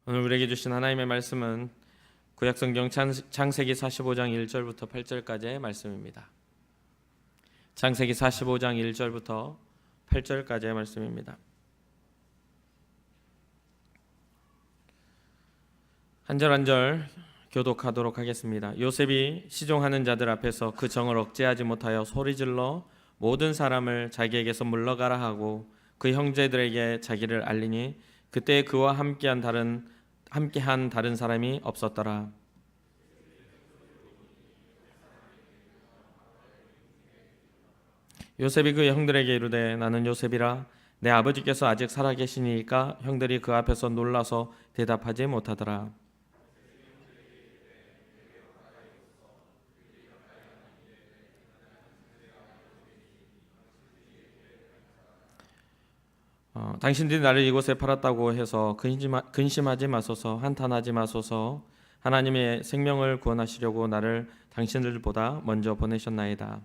오늘 우리에게 주신 하나님의 말씀은 구약성경 창세기 45장 1절부터 8절까지의 말씀입니다. 창세기 45장 1절부터 8절까지의 말씀입니다. 한 절 한 절 교독하도록 하겠습니다. 요셉이 시종하는 자들 앞에서 그 정을 억제하지 못하여 소리질러 모든 사람을 자기에게서 물러가라 하고 그 형제들에게 자기를 알리니 그때 그와 함께한 다른 사람이 없었더라. 요셉이 그 형들에게 이르되 나는 요셉이라 내 아버지께서 아직 살아계시니까 형들이 그 앞에서 놀라서 대답하지 못하더라. 당신들이 나를 이곳에 팔았다고 해서 근심하지 마소서, 한탄하지 마소서. 하나님의 생명을 구원하시려고 나를 당신들보다 먼저 보내셨나이다.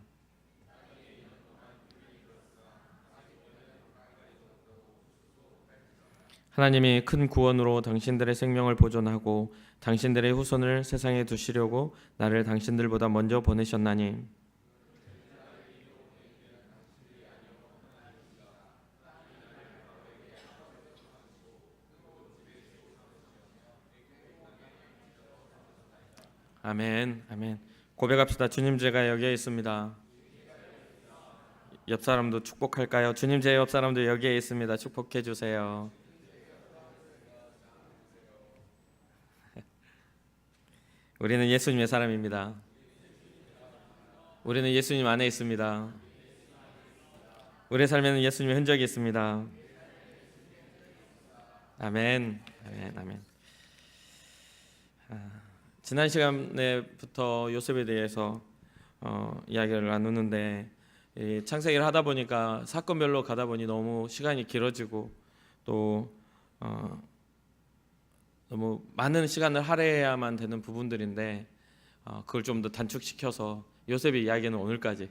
하나님이 큰 구원으로 당신들의 생명을 보존하고 당신들의 후손을 세상에 두시려고 나를 당신들보다 먼저 보내셨나니 아멘, 아멘. 고백합시다. 주님, 제가 여기에 있습니다. 옆 사람도 축복할까요? 주님, 제 옆 사람도 여기에 있습니다. 축복해 주세요. 우리는 예수님의 사람입니다. 우리는 예수님 안에 있습니다. 우리의 삶에는 예수님의 흔적이 있습니다. 아멘, 아멘, 아멘. 지난 시간에부터 요셉에 대해서 이야기를 나누는데 창세기를 하다 보니까 사건별로 가다 보니 너무 시간이 길어지고 또 너무 많은 시간을 할애해야만 되는 부분들인데 그걸 좀 더 단축시켜서 요셉의 이야기는 오늘까지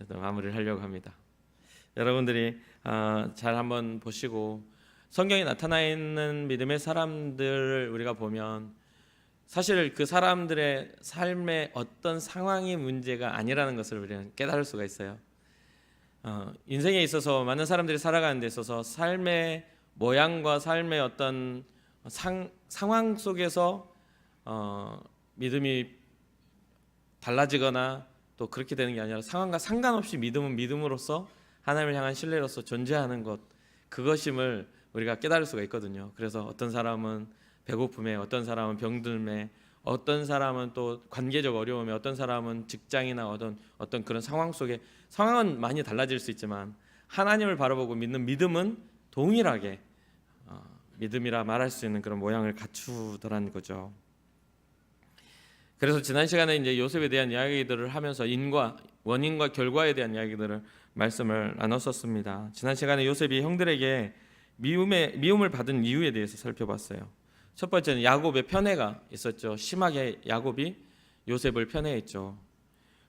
마무리를 하려고 합니다. 여러분들이 잘 한번 보시고 성경에 나타나 있는 믿음의 사람들을 우리가 보면 사실 그 사람들의 삶의 어떤 상황이 문제가 아니라는 것을 우리는 깨달을 수가 있어요. 인생에 있어서 많은 사람들이 살아가는 데 있어서 삶의 모양과 삶의 어떤 상황 속에서 믿음이 달라지거나 또 그렇게 되는 게 아니라 상황과 상관없이 믿음은 믿음으로써 하나님을 향한 신뢰로서 존재하는 것, 그것임을 우리가 깨달을 수가 있거든요. 그래서 어떤 사람은 배고픔에, 어떤 사람은 병듦에, 어떤 사람은 또 관계적 어려움에, 어떤 사람은 직장이나 어떤 그런 상황 속에, 상황은 많이 달라질 수 있지만 하나님을 바라보고 믿는 믿음은 동일하게 믿음이라 말할 수 있는 그런 모양을 갖추더라는 거죠. 그래서 지난 시간에 이제 요셉에 대한 이야기들을 하면서 원인과 결과에 대한 이야기들을 말씀을 나눴었습니다. 지난 시간에 요셉이 형들에게 미움을 받은 이유에 대해서 살펴봤어요. 첫 번째는 야곱의 편애가 있었죠. 심하게 야곱이 요셉을 편애했죠.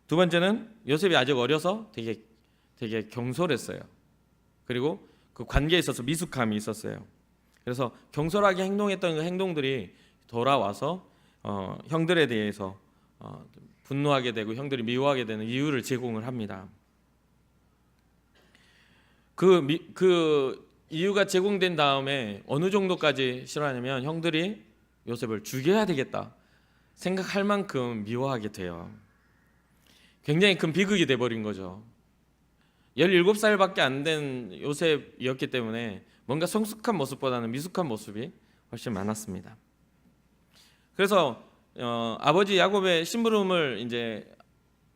두 번째는 요셉이 아직 어려서 되게 경솔했어요. 그리고 그 관계에 있어서 미숙함이 있었어요. 그래서 경솔하게 행동했던 그 행동들이 돌아와서 형들에 대해서 분노하게 되고 형들이 미워하게 되는 이유를 제공을 합니다. 그 이유가 제공된 다음에 어느 정도까지 싫어하냐면 형들이 요셉을 죽여야 되겠다 생각할 만큼 미워하게 돼요. 굉장히 큰 비극이 돼버린 거죠. 17살밖에 안 된 요셉이었기 때문에 뭔가 성숙한 모습보다는 미숙한 모습이 훨씬 많았습니다. 그래서 아버지 야곱의 심부름을 이제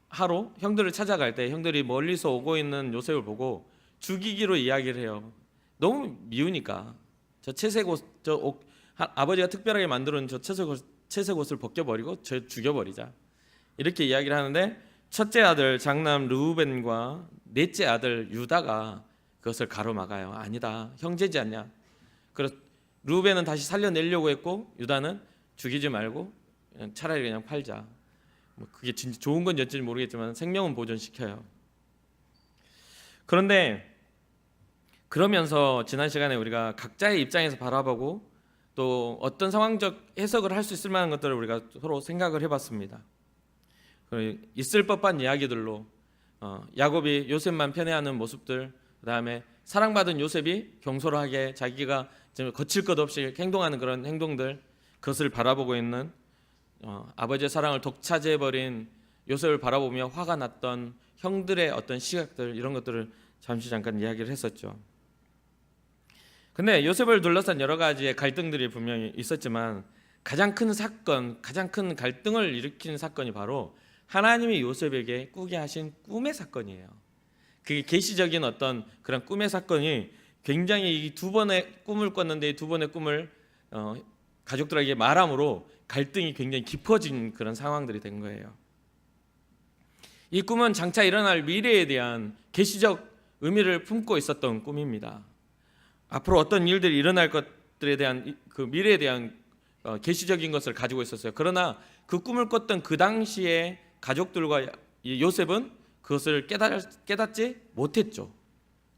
하러 형들을 찾아갈 때 형들이 멀리서 오고 있는 요셉을 보고 죽이기로 이야기를 해요. 너무 미우니까 저 채색 옷, 아버지가 특별하게 만들어놓은 저 채색 옷을 벗겨버리고 저 죽여버리자 이렇게 이야기를 하는데 첫째 아들 장남 르우벤과 넷째 아들 유다가 그것을 가로막아요. 아니다, 형제지 않냐. 그래서 르우벤은 다시 살려내려고 했고 유다는 죽이지 말고 차라리 그냥 팔자. 그게 진짜 좋은 건지 어쩐지 모르겠지만 생명은 보존시켜요. 그런데 그러면서 지난 시간에 우리가 각자의 입장에서 바라보고 또 어떤 상황적 해석을 할 수 있을 만한 것들을 우리가 서로 생각을 해봤습니다. 있을 법한 이야기들로 야곱이 요셉만 편애하는 모습들, 그다음에 사랑받은 요셉이 경솔하게 자기가 거칠 것 없이 행동하는 그런 행동들, 그것을 바라보고 있는 아버지의 사랑을 독차지해버린 요셉을 바라보며 화가 났던 형들의 어떤 시각들, 이런 것들을 잠깐 이야기를 했었죠. 근데 요셉을 둘러싼 여러 가지의 갈등들이 분명히 있었지만 가장 큰 사건, 가장 큰 갈등을 일으킨 사건이 바로 하나님이 요셉에게 꾸게 하신 꿈의 사건이에요. 그게 계시적인 어떤 그런 꿈의 사건이 굉장히 이 두 번의 꿈을 꿨는데 이 두 번의 꿈을 가족들에게 말함으로 갈등이 굉장히 깊어진 그런 상황들이 된 거예요. 이 꿈은 장차 일어날 미래에 대한 계시적 의미를 품고 있었던 꿈입니다. 앞으로 어떤 일들이 일어날 것들에 대한 그 미래에 대한 계시적인 것을 가지고 있었어요. 그러나 그 꿈을 꿨던 그 당시에 가족들과 요셉은 그것을 깨닫지 못했죠.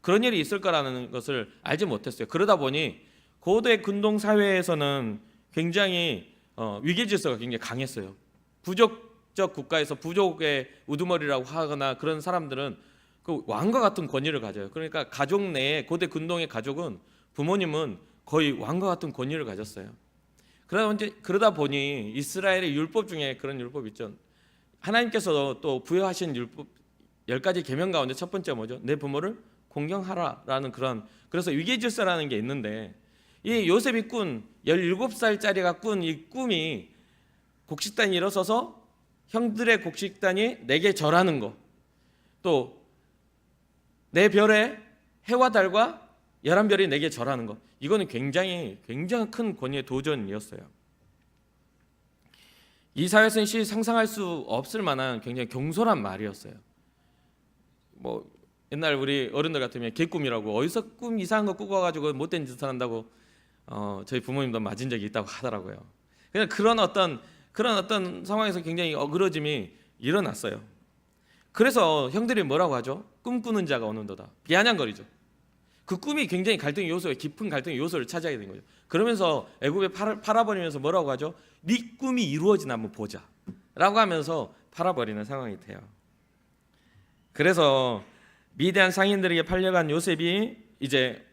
그런 일이 있을 거라는 것을 알지 못했어요. 그러다 보니 고대 근동 사회에서는 굉장히 위계 질서가 굉장히 강했어요. 부족적 국가에서 부족의 우두머리라고 하거나 그런 사람들은 그 왕과 같은 권위를 가져요. 그러니까 가족 내에 고대 근동의 가족은 부모님은 거의 왕과 같은 권위를 가졌어요. 그러다 보니 이스라엘의 율법 중에 그런 율법 있죠. 하나님께서 또 부여하신 율법 10가지 계명 가운데 첫 번째 뭐죠? 내 부모를 공경하라라는 그래서 위계 질서라는 게 있는데 이 요셉이 꾼 17살짜리가 꾼 이 꿈이 곡식단이 일어서서 형들의 곡식단이 내게 절하는 거, 또 내 별에 해와 달과 11별이 내게 절하는 것, 이거는 굉장히 큰 권위의 도전이었어요. 이 사회에서는 상상할 수 없을 만한 굉장히 경솔한 말이었어요. 뭐 옛날 우리 어른들 같으면 개꿈이라고 어디서 꿈 이상한 거 꾸고 와가지고 못된 짓을 한다고 저희 부모님도 맞은 적이 있다고 하더라고요. 그런 어떤 상황에서 굉장히 어그러짐이 일어났어요. 그래서 형들이 뭐라고 하죠? 꿈꾸는 자가 오는도다. 비아냥거리죠. 그 꿈이 굉장히 깊은 갈등의 요소를 차지하게 된 거죠. 그러면서 애굽에 팔아버리면서 뭐라고 하죠? 네 꿈이 이루어지나 한번 보자 라고 하면서 팔아버리는 상황이 돼요. 그래서 미대한 상인들에게 팔려간 요셉이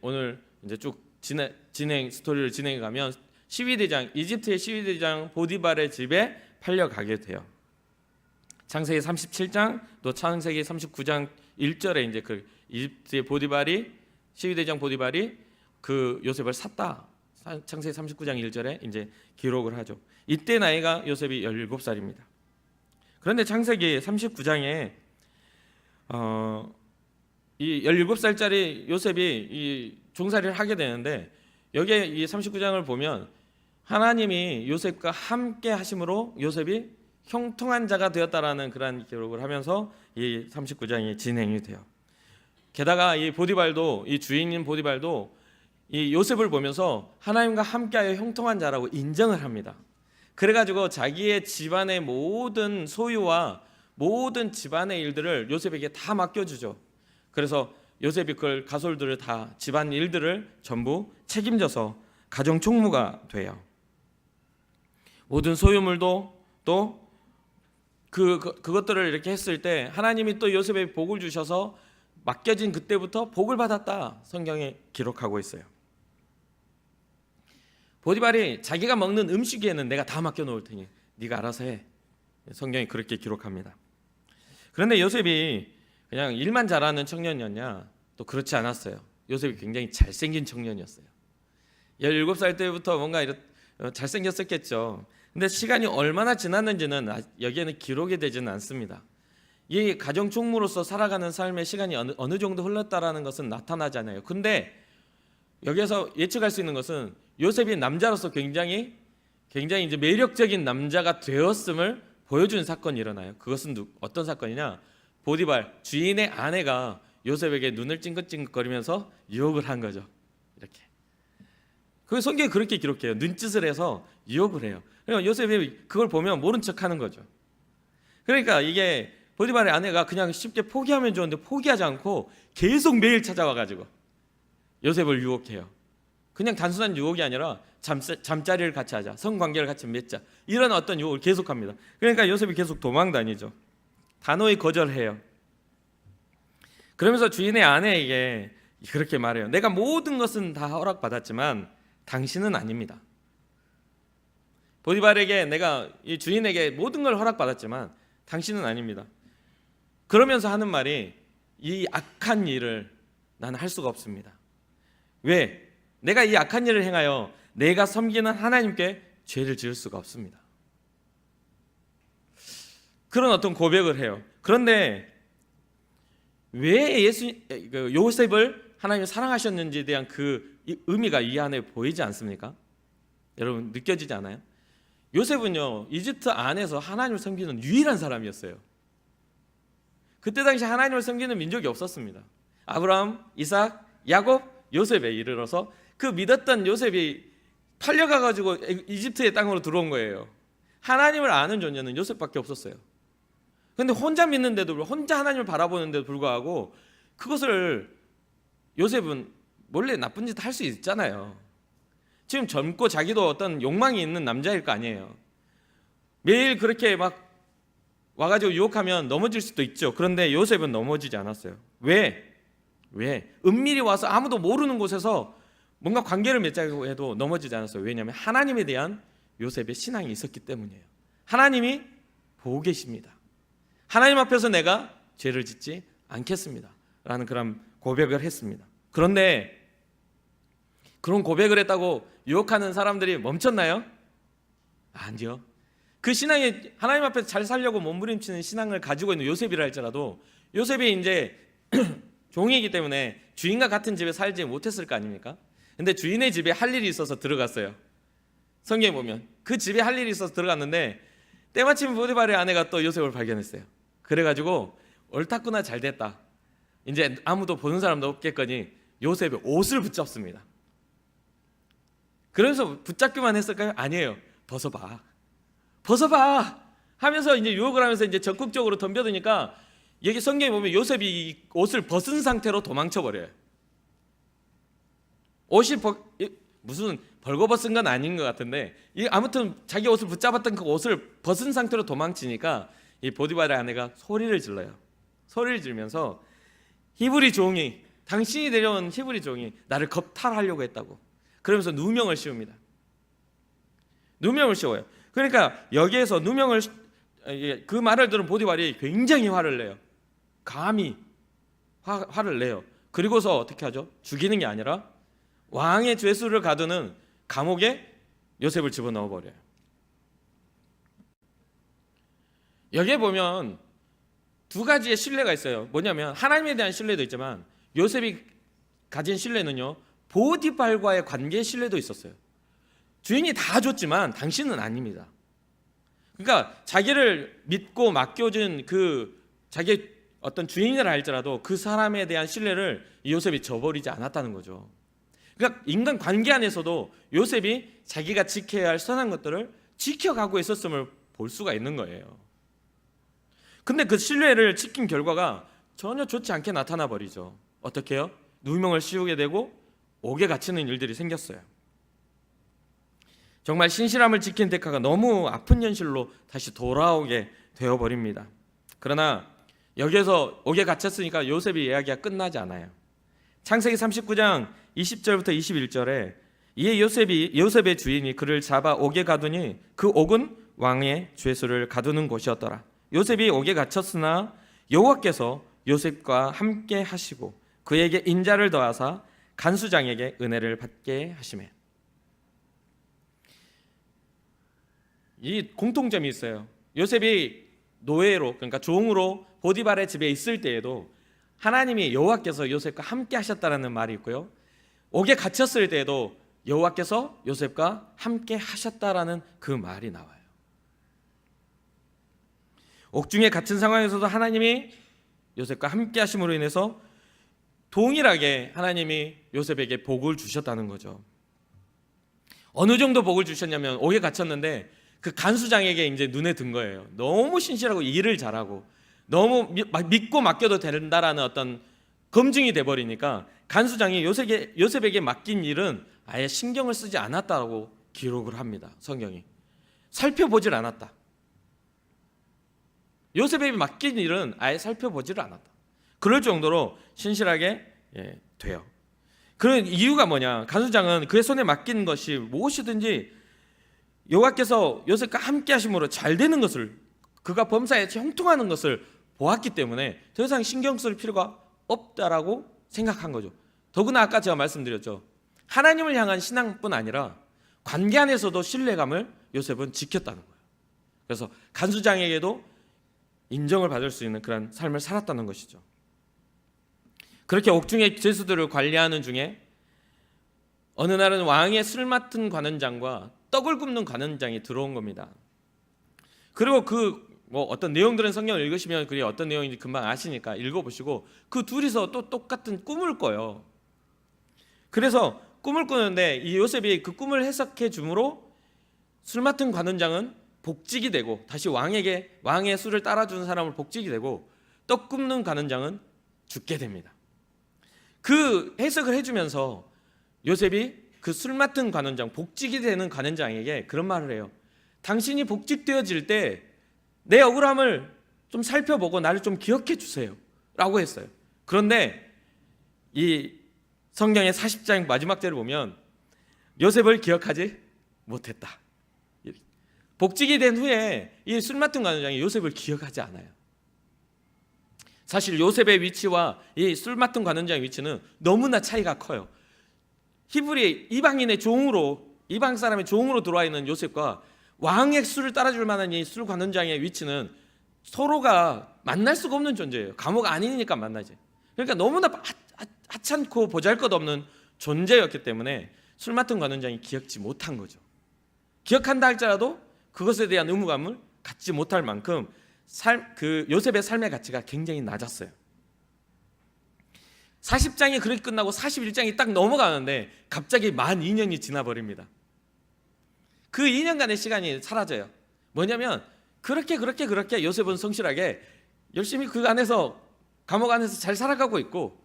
오늘 쭉 스토리를 진행해 가면 이집트의 시위대장 보디발의 집에 팔려가게 돼요. 창세기 37장 또 창세기 39장 1절에 그 이집트의 시위대장 보디발이 그 요셉을 샀다. 창세기 39장 1절에 기록을 하죠. 이때 나이가 요셉이 17살입니다. 그런데 창세기 39장에 이 17살짜리 요셉이 이 종살이를 하게 되는데 여기에 이 39장을 보면 하나님이 요셉과 함께 하심으로 요셉이 형통한 자가 되었다라는 그런 기록을 하면서 이 39장이 진행이 돼요. 게다가 이 주인인 보디발도 이 요셉을 보면서 하나님과 함께하여 형통한 자라고 인정을 합니다. 그래가지고 자기의 집안의 모든 소유와 모든 집안의 일들을 요셉에게 다 맡겨주죠. 그래서 요셉이 그걸 가솔들을 다 집안 일들을 전부 책임져서 가정 총무가 돼요. 모든 소유물도 또 그것들을 이렇게 했을 때 하나님이 또 요셉에 복을 주셔서 맡겨진 그때부터 복을 받았다 성경에 기록하고 있어요. 보디발이 자기가 먹는 음식에는 내가 다 맡겨놓을 테니 네가 알아서 해. 성경이 그렇게 기록합니다. 그런데 요셉이 그냥 일만 잘하는 청년이었냐? 또 그렇지 않았어요. 요셉이 굉장히 잘생긴 청년이었어요. 17살 때부터 뭔가 잘생겼었겠죠. 근데 시간이 얼마나 지났는지는 여기에는 기록이 되지는 않습니다. 이 가정 총무로서 살아가는 삶의 시간이 어느 정도 흘렀다라는 것은 나타나지 않아요. 근데 여기에서 예측할 수 있는 것은 요셉이 남자로서 굉장히 매력적인 남자가 되었음을 보여주는 사건이 일어나요. 그것은 어떤 사건이냐? 보디발 주인의 아내가 요셉에게 눈을 찡긋찡긋거리면서 유혹을 한 거죠. 이렇게. 그 성경에 그렇게 기록해요. 눈짓을 해서 유혹을 해요. 그러니까 요셉이 그걸 보면 모른 척하는 거죠. 그러니까 이게 보디발의 아내가 그냥 쉽게 포기하면 좋은데 포기하지 않고 계속 매일 찾아와가지고 요셉을 유혹해요. 그냥 단순한 유혹이 아니라 잠자리를 같이 하자, 성관계를 같이 맺자, 이런 어떤 유혹을 계속합니다. 그러니까 요셉이 계속 도망 다니죠. 단호히 거절해요. 그러면서 주인의 아내에게 그렇게 말해요. 내가 모든 것은 다 허락받았지만 당신은 아닙니다. 보디발에게 내가 이 주인에게 모든 걸 허락받았지만 당신은 아닙니다. 그러면서 하는 말이 이 악한 일을 나는 할 수가 없습니다. 왜? 내가 이 악한 일을 행하여 내가 섬기는 하나님께 죄를 지을 수가 없습니다. 그런 어떤 고백을 해요. 그런데 왜 요셉을 하나님이 사랑하셨는지에 대한 그 의미가 이 안에 보이지 않습니까? 여러분 느껴지지 않아요? 요셉은요 이집트 안에서 하나님을 섬기는 유일한 사람이었어요. 그때 당시 하나님을 섬기는 민족이 없었습니다. 아브라함, 이삭, 야곱, 요셉에 이르러서 그 믿었던 요셉이 팔려가가지고 이집트의 땅으로 들어온 거예요. 하나님을 아는 존재는 요셉밖에 없었어요. 근데 혼자 믿는데도, 혼자 하나님을 바라보는데도 불구하고 그것을 요셉은 원래 나쁜 짓 할 수 있잖아요. 지금 젊고 자기도 어떤 욕망이 있는 남자일 거 아니에요. 매일 그렇게 막 와가지고 유혹하면 넘어질 수도 있죠. 그런데 요셉은 넘어지지 않았어요. 왜? 은밀히 와서 아무도 모르는 곳에서 뭔가 관계를 맺자고 해도 넘어지지 않았어요. 왜냐하면 하나님에 대한 요셉의 신앙이 있었기 때문이에요. 하나님이 보고 계십니다. 하나님 앞에서 내가 죄를 짓지 않겠습니다 라는 그런 고백을 했습니다. 그런데 그런 고백을 했다고 유혹하는 사람들이 멈췄나요? 아니요. 그 신앙이 하나님 앞에서 잘 살려고 몸부림치는 신앙을 가지고 있는 요셉이라 할지라도 요셉이 이제 종이기 때문에 주인과 같은 집에 살지 못했을 거 아닙니까? 근데 주인의 집에 할 일이 있어서 들어갔어요. 성경에 보면 그 집에 할 일이 있어서 들어갔는데 때마침 보디발의 아내가 또 요셉을 발견했어요. 그래가지고 옳았구나, 잘 됐다, 이제 아무도 보는 사람도 없겠거니 요셉의 옷을 붙잡습니다. 그래서 붙잡기만 했을까요? 아니에요. 벗어봐 하면서 이제 유혹을 하면서 이제 적극적으로 덤벼드니까 여기 성경에 보면 요셉이 이 옷을 벗은 상태로 도망쳐 버려요. 옷이 무슨 벌거벗은 건 아닌 것 같은데 아무튼 자기 옷을 붙잡았던 그 옷을 벗은 상태로 도망치니까 이 보디발의 아내가 소리를 질러요. 소리를 지르면서 히브리 종이, 당신이 데려온 히브리 종이 나를 겁탈하려고 했다고, 그러면서 누명을 씌웁니다. 누명을 씌워요. 그러니까 여기에서 누명을, 그 말을 들은 보디발이 굉장히 화를 내요. 감히 화를 내요. 그리고서 어떻게 하죠? 죽이는 게 아니라 왕의 죄수를 가두는 감옥에 요셉을 집어넣어 버려요. 여기에 보면 두 가지의 신뢰가 있어요. 뭐냐면 하나님에 대한 신뢰도 있지만 요셉이 가진 신뢰는요, 보디발과의 관계의 신뢰도 있었어요. 주인이 다 줬지만 당신은 아닙니다. 그러니까 자기를 믿고 맡겨준 그 자기 어떤 주인이라 할지라도 그 사람에 대한 신뢰를 요셉이 저버리지 않았다는 거죠. 그러니까 인간 관계 안에서도 요셉이 자기가 지켜야 할 선한 것들을 지켜가고 있었음을 볼 수가 있는 거예요. 근데 그 신뢰를 지킨 결과가 전혀 좋지 않게 나타나 버리죠. 어떻게 해요? 누명을 씌우게 되고 옥에 갇히는 일들이 생겼어요. 정말 신실함을 지킨 대가가 너무 아픈 현실로 다시 돌아오게 되어버립니다. 그러나 여기에서 옥에 갇혔으니까 요셉의 이야기가 끝나지 않아요. 창세기 39장 20절부터 21절에 이에 요셉의 주인이 그를 잡아 옥에 가두니 그 옥은 왕의 죄수를 가두는 곳이었더라. 요셉이 옥에 갇혔으나 여호와께서 요셉과 함께 하시고 그에게 인자를 더하사 간수장에게 은혜를 받게 하시매. 이 공통점이 있어요. 요셉이 노예로, 그러니까 종으로 보디발의 집에 있을 때에도 하나님이 여호와께서 요셉과 함께 하셨다라는 말이 있고요, 옥에 갇혔을 때에도 여호와께서 요셉과 함께 하셨다라는 그 말이 나와요. 옥중에 갇힌 상황에서도 하나님이 요셉과 함께 하심으로 인해서 동일하게 하나님이 요셉에게 복을 주셨다는 거죠. 어느 정도 복을 주셨냐면 옥에 갇혔는데 그 간수장에게 이제 눈에 든 거예요. 너무 신실하고 일을 잘하고 너무 믿고 맡겨도 된다라는 어떤 검증이 돼버리니까 간수장이 요셉에게 맡긴 일은 아예 신경을 쓰지 않았다고 기록을 합니다. 성경이. 살펴보질 않았다. 요셉에게 맡긴 일은 아예 살펴보지를 않았다. 그럴 정도로 신실하게 돼요. 그런 이유가 뭐냐? 간수장은 그의 손에 맡긴 것이 무엇이든지 여호와께서 요셉과 함께 하심으로 잘 되는 것을, 그가 범사에 형통하는 것을 보았기 때문에 더 이상 신경 쓸 필요가 없다라고 생각한 거죠. 더구나 아까 제가 말씀드렸죠. 하나님을 향한 신앙뿐 아니라 관계 안에서도 신뢰감을 요셉은 지켰다는 거예요. 그래서 간수장에게도 인정을 받을 수 있는 그런 삶을 살았다는 것이죠. 그렇게 옥중의 죄수들을 관리하는 중에 어느 날은 왕의 술 맡은 관원장과 떡을 굽는 관원장이 들어온 겁니다. 그리고 어떤 내용들은 성경을 읽으시면 그게 어떤 내용인지 금방 아시니까 읽어보시고 그 둘이서 또 똑같은 꿈을 꿔요. 그래서 꿈을 꾸는데 이 요셉이 그 꿈을 해석해 주므로 술 맡은 관원장은 복직이 되고 다시 왕의 술을 따라주는 사람을 복직이 되고 떡 굽는 관원장은 죽게 됩니다. 그 해석을 해주면서 요셉이 그 술 맡은 관원장, 복직이 되는 관원장에게 그런 말을 해요. 당신이 복직되어질 때 내 억울함을 좀 살펴보고 나를 좀 기억해 주세요 라고 했어요. 그런데 이 성경의 40장 마지막 절을 보면 요셉을 기억하지 못했다. 복직이 된 후에 이 술 맡은 관원장이 요셉을 기억하지 않아요. 사실 요셉의 위치와 이 술 맡은 관원장의 위치는 너무나 차이가 커요. 히브리 이방인의 종으로, 이방 사람의 종으로 들어와 있는 요셉과 왕의 술을 따라줄 만한 이 술 관원장의 위치는 서로가 만날 수가 없는 존재예요. 감옥 아니니까 만나지. 그러니까 너무나 하찮고 보잘것없는 존재였기 때문에 술 맡은 관원장이 기억지 못한 거죠. 기억한다 할지라도 그것에 대한 의무감을 갖지 못할 만큼 그 요셉의 삶의 가치가 굉장히 낮았어요. 40장이 그렇게 끝나고 41장이 딱 넘어가는데 갑자기 만 2년이 지나버립니다. 그 2년간의 시간이 사라져요. 뭐냐면 그렇게 요셉은 성실하게 열심히 그 안에서, 감옥 안에서 잘 살아가고 있고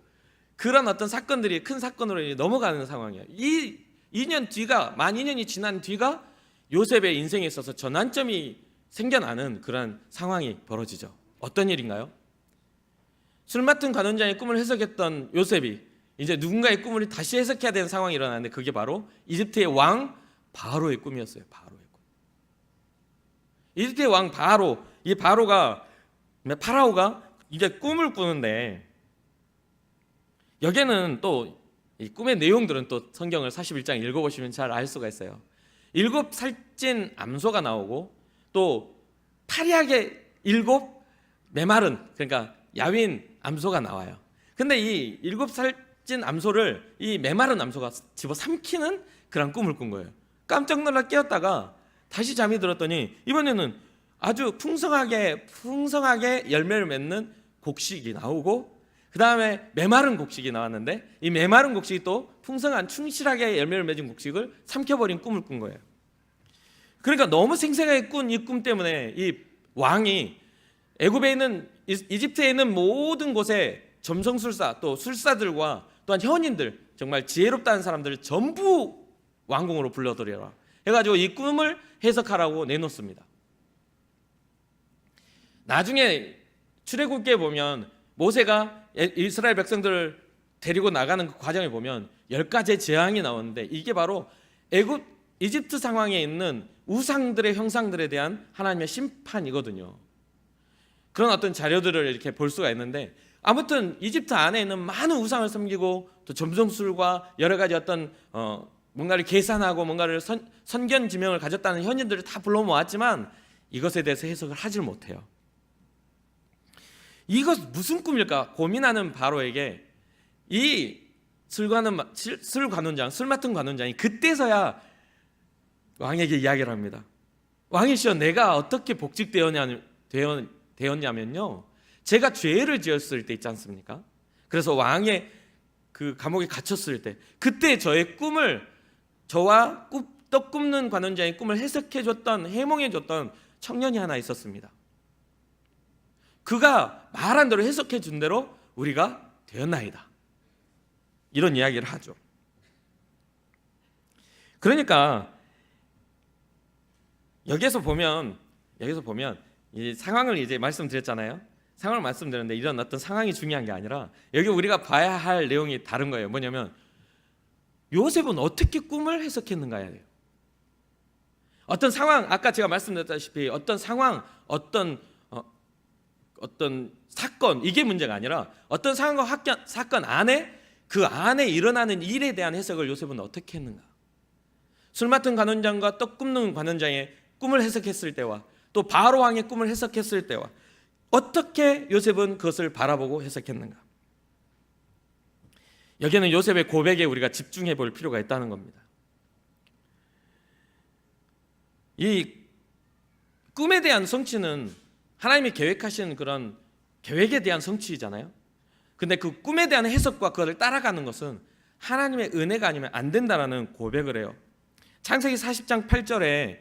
그런 어떤 사건들이 큰 사건으로 넘어가는 상황이에요. 이 2년 뒤가, 만 2년이 지난 뒤가 요셉의 인생에 있어서 전환점이 생겨나는 그런 상황이 벌어지죠. 어떤 일인가요? 술 맡은 관원장의 꿈을 해석했던 요셉이 이제 누군가의 꿈을 다시 해석해야 되는 상황이 일어나는데 그게 바로 이집트의 왕 바로의 꿈이었어요. 바로의 꿈. 이집트의 왕 바로, 이 파라오가 이제 꿈을 꾸는데 여기에는 또 이 꿈의 내용들은 또 성경을 41장 읽어보시면 잘 알 수가 있어요. 7살찐 암소가 나오고 또 파리하게 7 메마른, 그러니까 야윈 암소가 나와요. 근데 이 7살찐 암소를 이 메마른 암소가 집어 삼키는 그런 꿈을 꾼 거예요. 깜짝 놀라 깨었다가 다시 잠이 들었더니 이번에는 아주 풍성하게 열매를 맺는 곡식이 나오고 그 다음에 메마른 곡식이 나왔는데 이 메마른 곡식이 또 풍성한 충실하게 열매를 맺은 곡식을 삼켜버린 꿈을 꾼 거예요. 그러니까 너무 생생하게 꾼 이 꿈 때문에 이 왕이 애굽에 있는, 이집트에 있는 모든 곳에 점성술사, 또 술사들과 또한 현인들, 정말 지혜롭다는 사람들을 전부 왕궁으로 불러들여라 해가지고 이 꿈을 해석하라고 내놓습니다. 나중에 출애굽기에 보면 모세가 이스라엘 백성들을 데리고 나가는 그 과정에 보면 10가지의 재앙이 나오는데 이게 바로 이집트 상황에 있는 우상들의 형상들에 대한 하나님의 심판이거든요. 그런 어떤 자료들을 이렇게 볼 수가 있는데 아무튼 이집트 안에 있는 많은 우상을 섬기고 또 점성술과 여러 가지 어떤 뭔가를 계산하고 뭔가를 선견지명을 가졌다는 현인들을 다 불러 모았지만 이것에 대해서 해석을 하질 못해요. 이것 무슨 꿈일까 고민하는 바로에게 이 술 맡은 관원장이 그때서야 왕에게 이야기를 합니다. 왕이시여, 내가 어떻게 복직되었냐면요, 제가 죄를 지었을 때 있지 않습니까? 그래서 왕의 그 감옥에 갇혔을 때 그때 저의 꿈을, 저와 떡 굽는 관원장의 꿈을 해석해줬던, 해몽해줬던 청년이 하나 있었습니다. 그가 말한 대로 해석해준 대로 우리가 되었나이다. 이런 이야기를 하죠. 그러니까 여기서 보면 이 상황을 이제 말씀드렸잖아요. 상황을 말씀드렸는데 이런 어떤 상황이 중요한 게 아니라 여기 우리가 봐야 할 내용이 다른 거예요. 뭐냐면 요셉은 어떻게 꿈을 해석했는가야 돼요. 어떤 상황, 아까 제가 말씀드렸다시피 어떤 상황, 어떤 사건, 이게 문제가 아니라 어떤 상황과 사건 안에 그 안에 일어나는 일에 대한 해석을 요셉은 어떻게 했는가. 술 맡은 관원장과 떡 굽는 관원장의 꿈을 해석했을 때와 또 바로 왕의 꿈을 해석했을 때와 어떻게 요셉은 그것을 바라보고 해석했는가. 여기에는 요셉의 고백에 우리가 집중해 볼 필요가 있다는 겁니다. 이 꿈에 대한 성취는 하나님이 계획하신 그런 계획에 대한 성취잖아요. 근데 그 꿈에 대한 해석과 그것을 따라가는 것은 하나님의 은혜가 아니면 안 된다라는 고백을 해요. 창세기 40장 8절에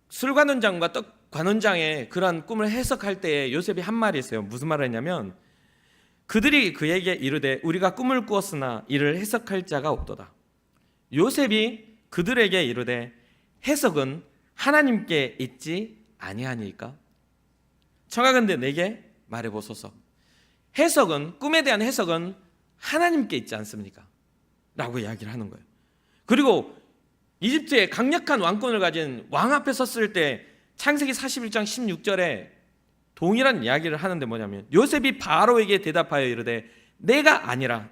술관원장과 떡관원장의 그러한 꿈을 해석할 때에 요셉이 한 말이 있어요. 무슨 말을 했냐면 그들이 그에게 이르되 우리가 꿈을 꾸었으나 이를 해석할 자가 없도다. 요셉이 그들에게 이르되 해석은 하나님께 있지 아니하니까 청하건대 내게 말해보소서. 해석은, 꿈에 대한 해석은 하나님께 있지 않습니까? 라고 이야기를 하는 거예요. 그리고 이집트의 강력한 왕권을 가진 왕 앞에 섰을 때 창세기 41장 16절에 동일한 이야기를 하는데 뭐냐면 요셉이 바로에게 대답하여 이르되 내가 아니라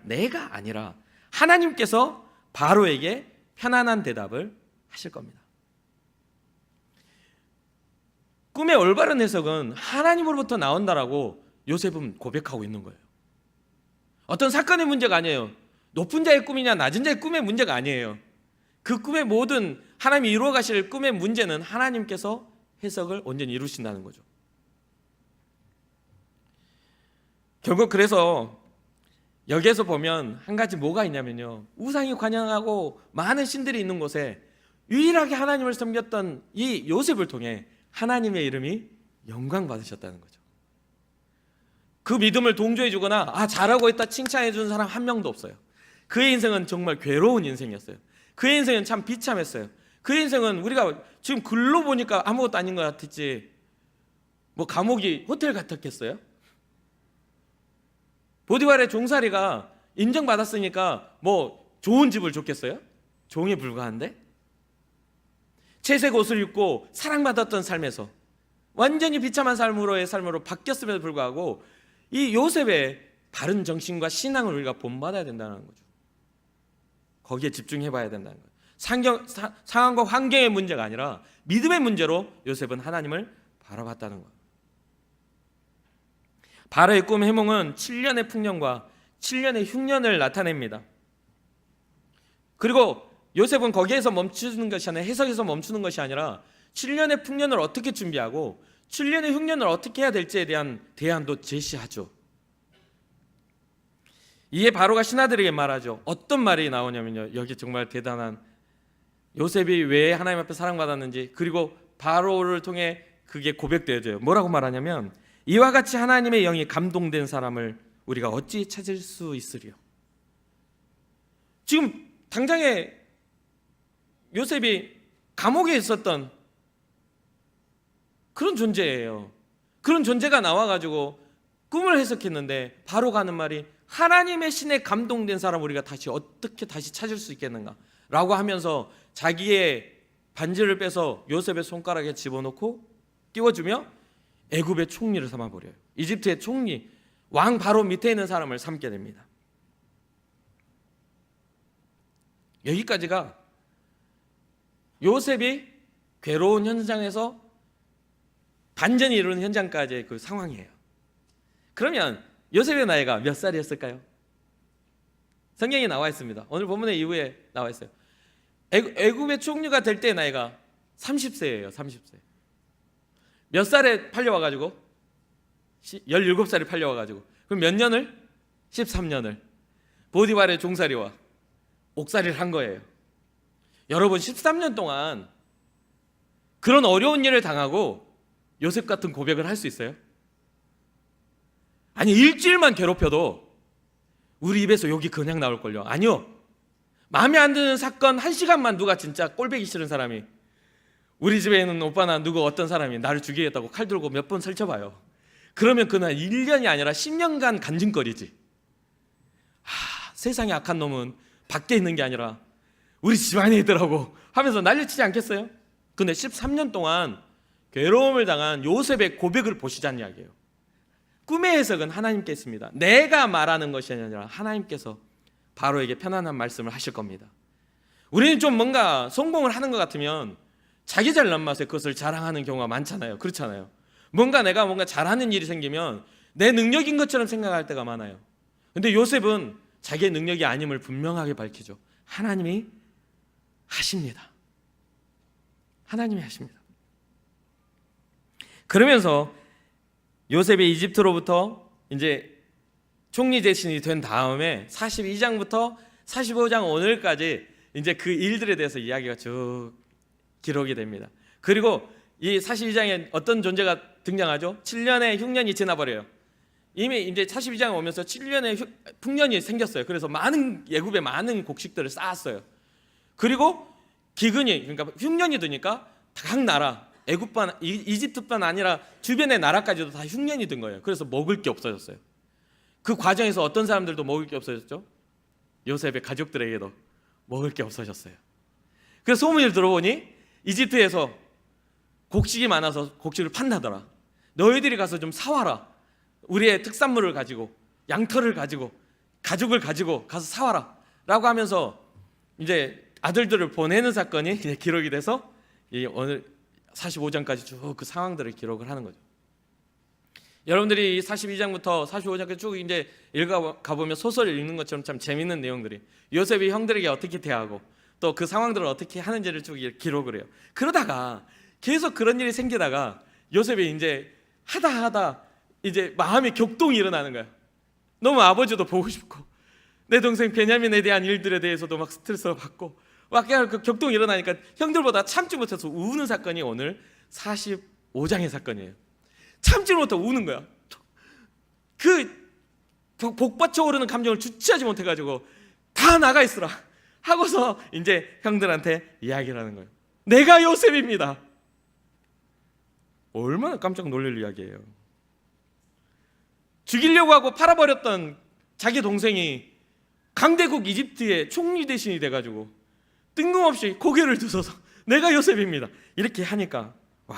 하나님께서 바로에게 편안한 대답을 하실 겁니다. 꿈의 올바른 해석은 하나님으로부터 나온다라고 요셉은 고백하고 있는 거예요. 어떤 사건의 문제가 아니에요. 높은 자의 꿈이냐 낮은 자의 꿈의 문제가 아니에요. 그 꿈의 모든 하나님이 이루어 가실 꿈의 문제는 하나님께서 해석을 온전히 이루신다는 거죠. 결국 그래서 여기에서 보면 한 가지 뭐가 있냐면요, 우상이 관영하고 많은 신들이 있는 곳에 유일하게 하나님을 섬겼던 이 요셉을 통해 하나님의 이름이 영광 받으셨다는 거죠. 그 믿음을 동조해 주거나 잘하고 있다 칭찬해 주는 사람 한 명도 없어요. 그의 인생은 정말 괴로운 인생이었어요. 그의 인생은 참 비참했어요. 그의 인생은 우리가 지금 글로 보니까 아무것도 아닌 것 같았지 뭐 감옥이 호텔 같았겠어요? 보디발의 종살이가 인정받았으니까 뭐 좋은 집을 줬겠어요? 종에 불과한데? 채색 옷을 입고 사랑받았던 삶에서 완전히 비참한 삶으로의 삶으로 바뀌었음에도 불구하고 이 요셉의 바른 정신과 신앙을 우리가 본받아야 된다는 거죠. 거기에 집중해 봐야 된다는 거예요. 상황과 환경의 문제가 아니라 믿음의 문제로 요셉은 하나님을 바라봤다는 거예요. 바로의 꿈 해몽은 7년의 풍년과 7년의 흉년을 나타냅니다. 그리고 요셉은 거기에서 멈추는 것이 아니라 해석에서 멈추는 것이 아니라 7년의 풍년을 어떻게 준비하고 7년의 흉년을 어떻게 해야 될지에 대한 대안도 제시하죠. 이에 바로가 신하들에게 말하죠. 어떤 말이 나오냐면요, 여기 정말 대단한, 요셉이 왜 하나님 앞에 사랑받았는지, 그리고 바로를 통해 그게 고백되어져요. 뭐라고 말하냐면 이와 같이 하나님의 영이 감동된 사람을 우리가 어찌 찾을 수 있으리요. 지금 당장에 요셉이 감옥에 있었던 그런 존재예요. 그런 존재가 나와가지고 꿈을 해석했는데 바로가 하는 말이 하나님의 신에 감동된 사람 우리가 어떻게 다시 찾을 수 있겠는가 라고 하면서 자기의 반지를 빼서 요셉의 손가락에 집어넣고 띄워주며 애굽의 총리를 삼아버려요. 이집트의 총리, 왕 바로 밑에 있는 사람을 삼게 됩니다. 여기까지가 요셉이 괴로운 현장에서 반전이 이루는 현장까지의 그 상황이에요. 그러면 요셉의 나이가 몇 살이었을까요? 성경에 나와 있습니다. 오늘 본문의 이후에 나와 있어요. 애굽의 총리가 될 때의 나이가 30세예요. 30세. 몇 살에 팔려와가지고? 17살에 팔려와가지고. 그럼 몇 년을? 13년을 보디발의 종살이와 옥살이를 한 거예요. 여러분 13년 동안 그런 어려운 일을 당하고 요셉 같은 고백을 할 수 있어요? 아니 일주일만 괴롭혀도 우리 입에서 욕이 그냥 나올걸요. 아니요, 마음에 안 드는 사건 1시간만 누가 진짜 꼴보기 싫은 사람이, 우리 집에 있는 오빠나 누구 어떤 사람이 나를 죽이겠다고 칼 들고 몇 번 설쳐봐요. 그러면 그날 1년이 아니라 10년간 간증거리지. 세상에 악한 놈은 밖에 있는 게 아니라 우리 집 안에 있더라고 하면서 난리치지 않겠어요? 근데 13년 동안 괴로움을 당한 요셉의 고백을 보시자는 이야기예요. 꿈의 해석은 하나님께 있습니다. 내가 말하는 것이 아니라 하나님께서 바로에게 편안한 말씀을 하실 겁니다. 우리는 좀 뭔가 성공을 하는 것 같으면 자기 잘난 맛에 그것을 자랑하는 경우가 많잖아요. 그렇잖아요. 내가 뭔가 잘하는 일이 생기면 내 능력인 것처럼 생각할 때가 많아요. 근데 요셉은 자기의 능력이 아님을 분명하게 밝히죠. 하나님이 하십니다. 하나님이 하십니다. 그러면서 요셉이 이집트로부터 이제 총리 대신이 된 다음에 42장부터 45장 오늘까지 이제 그 일들에 대해서 이야기가 쭉 기록이 됩니다. 그리고 이 42장에 어떤 존재가 등장하죠? 7년의 흉년이 지나버려요. 이미 이제 42장에 오면서 7년의 풍년이 생겼어요. 그래서 애굽에 많은 곡식들을 쌓았어요. 그리고 기근이, 그러니까 흉년이 드니까 각 나라, 애굽뿐 이집트뿐 아니라 주변의 나라까지도 다 흉년이 든 거예요. 그래서 먹을 게 없어졌어요. 그 과정에서 어떤 사람들도 먹을 게 없어졌죠? 요셉의 가족들에게도 먹을 게 없어졌어요. 그래서 소문을 들어보니 이집트에서 곡식이 많아서 곡식을 판다더라. 너희들이 가서 좀 사와라. 우리의 특산물을 가지고, 양털을 가지고, 가죽을 가지고 가서 사와라 라고 하면서 이제 아들들을 보내는 사건이 이제 기록이 돼서 이 오늘 45장까지 쭉 그 상황들을 기록을 하는 거죠. 여러분들이 42장부터 45장까지 쭉 이제 읽어가 보면 소설을 읽는 것처럼 참 재밌는 내용들이, 요셉이 형들에게 어떻게 대하고 또 그 상황들을 어떻게 하는지를 쭉 기록을 해요. 그러다가 계속 그런 일이 생기다가 요셉이 이제 하다 이제 마음의 격동이 일어나는 거야. 너무 아버지도 보고 싶고 내 동생 베냐민에 대한 일들에 대해서도 막 스트레스를 받고 막 그 격동이 일어나니까 형들보다 참지 못해서 우는 사건이 오늘 45장의 사건이에요. 참지 못해 우는 거야. 그 복받쳐 오르는 감정을 주체하지 못해가지고 다 나가 있으라 하고서 이제 형들한테 이야기를 하는 거예요. 내가 요셉입니다. 얼마나 깜짝 놀랄 이야기예요. 죽이려고 하고 팔아버렸던 자기 동생이 강대국 이집트의 총리 대신이 돼가지고 뜬금없이 고개를 들어서 내가 요셉입니다 이렇게 하니까 와,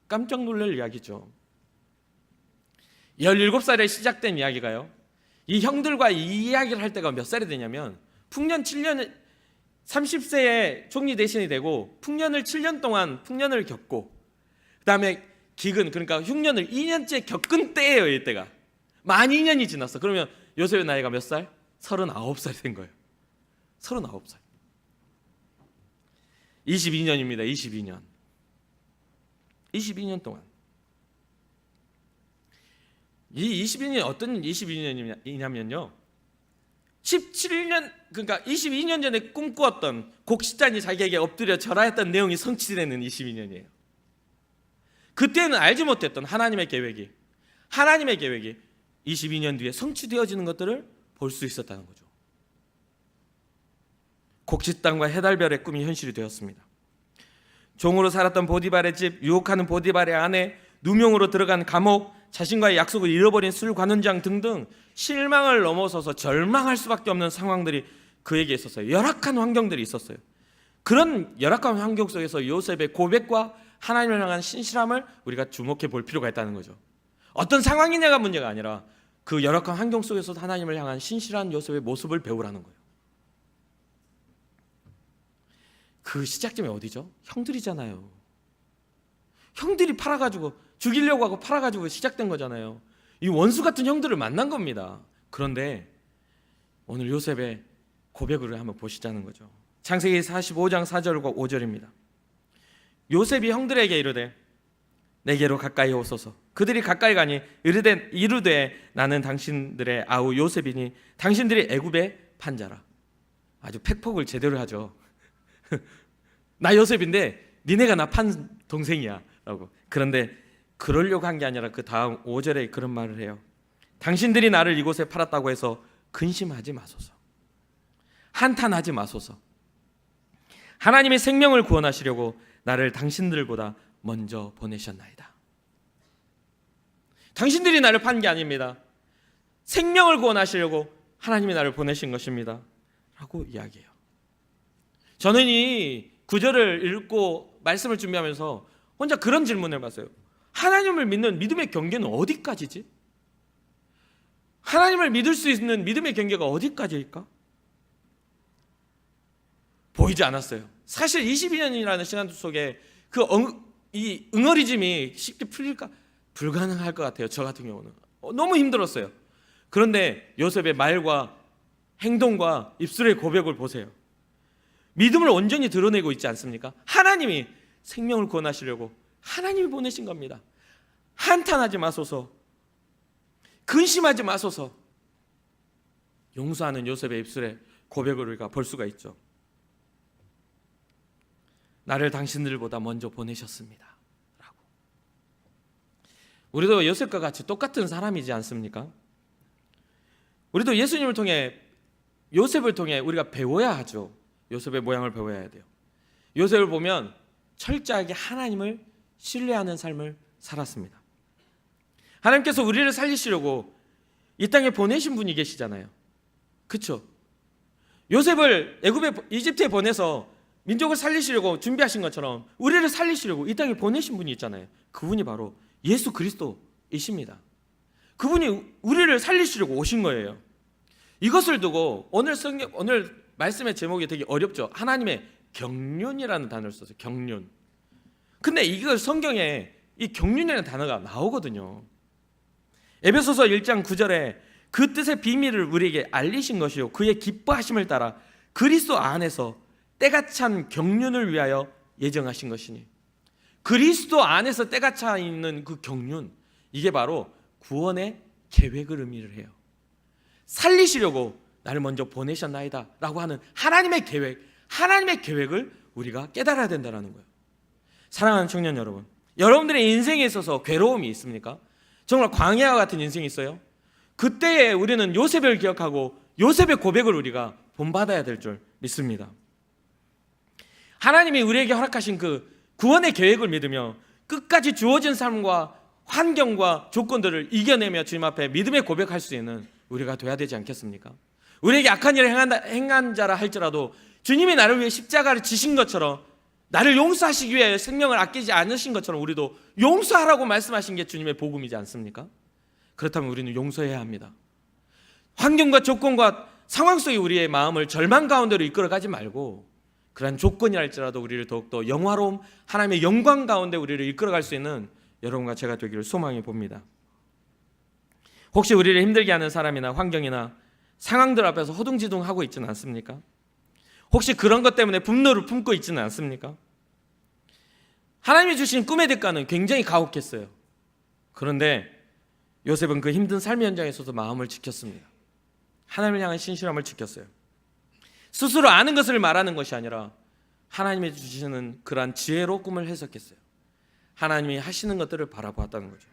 깜짝 놀랄 이야기죠. 17살에 시작된 이야기가요, 이 형들과 이 이야기를 할 때가 몇 살이 되냐면 풍년 7년 30세에 총리 대신이 되고 풍년을 7년 동안 풍년을 겪고 그 다음에 기근, 그러니까 흉년을 2년째 겪은 때예요. 이때가 만 2년이 지났어. 그러면 요셉의 나이가 몇 살? 39살이 된 거예요. 39살. 22년입니다. 22년 동안. 이 22년이 어떤 22년이냐면요, 17년, 그러니까 22년 전에 꿈꾸었던 곡식단이 자기에게 엎드려 절하였던 내용이 성취되는 22년이에요. 그때는 알지 못했던 하나님의 계획이 22년 뒤에 성취되어지는 것들을 볼 수 있었다는 거죠. 곡식단과 해달별의 꿈이 현실이 되었습니다. 종으로 살았던 보디발의 집, 유혹하는 보디발의 아내, 누명으로 들어간 감옥, 자신과의 약속을 잃어버린 술 관원장 등등 실망을 넘어서서 절망할 수밖에 없는 상황들이 그에게 있었어요. 열악한 환경들이 있었어요. 그런 열악한 환경 속에서 요셉의 고백과 하나님을 향한 신실함을 우리가 주목해 볼 필요가 있다는 거죠. 어떤 상황이냐가 문제가 아니라 그 열악한 환경 속에서 하나님을 향한 신실한 요셉의 모습을 배우라는 거예요. 그 시작점이 어디죠? 형들이잖아요. 형들이 팔아가지고 죽이려고 하고 팔아가지고 시작된 거잖아요. 이 원수 같은 형들을 만난 겁니다. 그런데 오늘 요셉의 고백을 한번 보시자는 거죠. 창세기 45장 4절과 5절입니다. 요셉이 형들에게 이르되 내게로 가까이 오소서. 그들이 가까이 가니 이르되 나는 당신들의 아우 요셉이니 당신들이 애굽의 판자라. 아주 팩폭을 제대로 하죠. 나 요셉인데 니네가 나 판 동생이야 라고. 그런데 그러려고 한 게 아니라 그 다음 5절에 그런 말을 해요. 당신들이 나를 이곳에 팔았다고 해서 근심하지 마소서. 한탄하지 마소서. 하나님의 생명을 구원하시려고 나를 당신들보다 먼저 보내셨나이다. 당신들이 나를 판 게 아닙니다. 생명을 구원하시려고 하나님이 나를 보내신 것입니다 라고 이야기해요. 저는 이 구절을 읽고 말씀을 준비하면서 혼자 그런 질문을 해봤어요. 하나님을 믿는 믿음의 경계는 어디까지지? 하나님을 믿을 수 있는 믿음의 경계가 어디까지일까? 보이지 않았어요. 사실 22년이라는 시간 속에 이 응어리짐이 쉽게 풀릴까? 불가능할 것 같아요. 저 같은 경우는 너무 힘들었어요. 그런데 요셉의 말과 행동과 입술의 고백을 보세요. 믿음을 온전히 드러내고 있지 않습니까? 하나님이 생명을 구원하시려고 하나님이 보내신 겁니다. 한탄하지 마소서, 근심하지 마소서. 용서하는 요셉의 입술의 고백을 우리가 볼 수가 있죠. 나를 당신들보다 먼저 보내셨습니다 라고. 우리도 요셉과 같이 똑같은 사람이지 않습니까? 우리도 예수님을 통해, 요셉을 통해 우리가 배워야 하죠. 요셉의 모양을 배워야 돼요. 요셉을 보면 철저하게 하나님을 신뢰하는 삶을 살았습니다. 하나님께서 우리를 살리시려고 이 땅에 보내신 분이 계시잖아요. 그렇죠? 요셉을 이집트에 보내서 민족을 살리시려고 준비하신 것처럼 우리를 살리시려고 이 땅에 보내신 분이 있잖아요. 그분이 바로 예수 그리스도이십니다. 그분이 우리를 살리시려고 오신 거예요. 이것을 두고 오늘 말씀의 제목이 되게 어렵죠. 하나님의 경륜이라는 단어를 썼어요. 경륜. 근데 이걸 성경에 이 경륜이라는 단어가 나오거든요. 에베소서 1장 9절에 그 뜻의 비밀을 우리에게 알리신 것이요 그의 기뻐하심을 따라 그리스도 안에서 때가 찬 경륜을 위하여 예정하신 것이니, 그리스도 안에서 때가 차 있는 그 경륜, 이게 바로 구원의 계획을 의미를 해요. 살리시려고 나를 먼저 보내셨나이다 라고 하는 하나님의 계획을 우리가 깨달아야 된다는 거예요. 사랑하는 청년 여러분, 여러분들의 인생에 있어서 괴로움이 있습니까? 정말 광야와 같은 인생이 있어요? 그때에 우리는 요셉을 기억하고 요셉의 고백을 우리가 본받아야 될 줄 믿습니다. 하나님이 우리에게 허락하신 그 구원의 계획을 믿으며 끝까지 주어진 삶과 환경과 조건들을 이겨내며 주님 앞에 믿음의 고백할 수 있는 우리가 돼야 되지 않겠습니까? 우리에게 악한 일을 행한 자라 할지라도 주님이 나를 위해 십자가를 지신 것처럼, 나를 용서하시기 위해 생명을 아끼지 않으신 것처럼 우리도 용서하라고 말씀하신 게 주님의 복음이지 않습니까? 그렇다면 우리는 용서해야 합니다. 환경과 조건과 상황 속에 우리의 마음을 절망 가운데로 이끌어가지 말고, 그러한 조건이랄지라도 우리를 더욱더 영화로움, 하나님의 영광 가운데 우리를 이끌어갈 수 있는 여러분과 제가 되기를 소망해 봅니다. 혹시 우리를 힘들게 하는 사람이나 환경이나 상황들 앞에서 허둥지둥하고 있지는 않습니까? 혹시 그런 것 때문에 분노를 품고 있지는 않습니까? 하나님이 주신 꿈의 대가는 굉장히 가혹했어요. 그런데 요셉은 그 힘든 삶의 현장에서도 마음을 지켰습니다. 하나님을 향한 신실함을 지켰어요. 스스로 아는 것을 말하는 것이 아니라 하나님이 주시는 그러한 지혜로 꿈을 해석했어요. 하나님이 하시는 것들을 바라보았다는 거죠.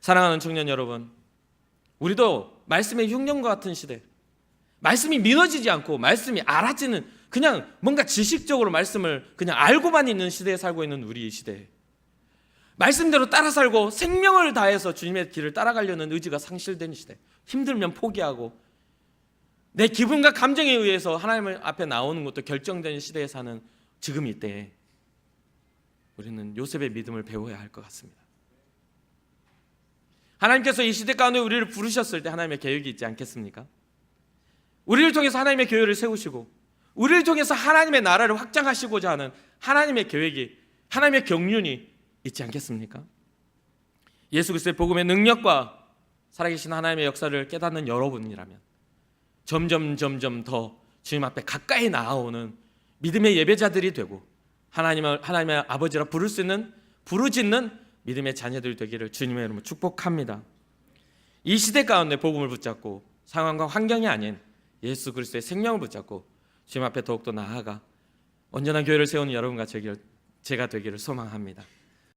사랑하는 청년 여러분, 우리도 말씀의 흉년과 같은 시대, 말씀이 믿어지지 않고 말씀이 알아지는, 그냥 뭔가 지식적으로 말씀을 그냥 알고만 있는 시대에 살고 있는 우리 시대, 말씀대로 따라 살고 생명을 다해서 주님의 길을 따라가려는 의지가 상실된 시대, 힘들면 포기하고 내 기분과 감정에 의해서 하나님 앞에 나오는 것도 결정되는 시대에 사는 지금 이때에 우리는 요셉의 믿음을 배워야 할 것 같습니다. 하나님께서 이 시대 가운데 우리를 부르셨을 때 하나님의 계획이 있지 않겠습니까? 우리를 통해서 하나님의 교회를 세우시고 우리를 통해서 하나님의 나라를 확장하시고자 하는 하나님의 계획이, 하나님의 경륜이 있지 않겠습니까? 예수 그리스도의 복음의 능력과 살아계신 하나님의 역사를 깨닫는 여러분이라면 점점 더 주님 앞에 가까이 나아오는 믿음의 예배자들이 되고 하나님의 아버지라 부를 수 있는, 부르짖는 믿음의 자녀들이 되기를 주님의 이름으로 축복합니다. 이 시대 가운데 복음을 붙잡고 상황과 환경이 아닌 예수 그리스도의 생명을 붙잡고 주님 앞에 더욱더 나아가 온전한 교회를 세우는 여러분과 제가 되기를 소망합니다.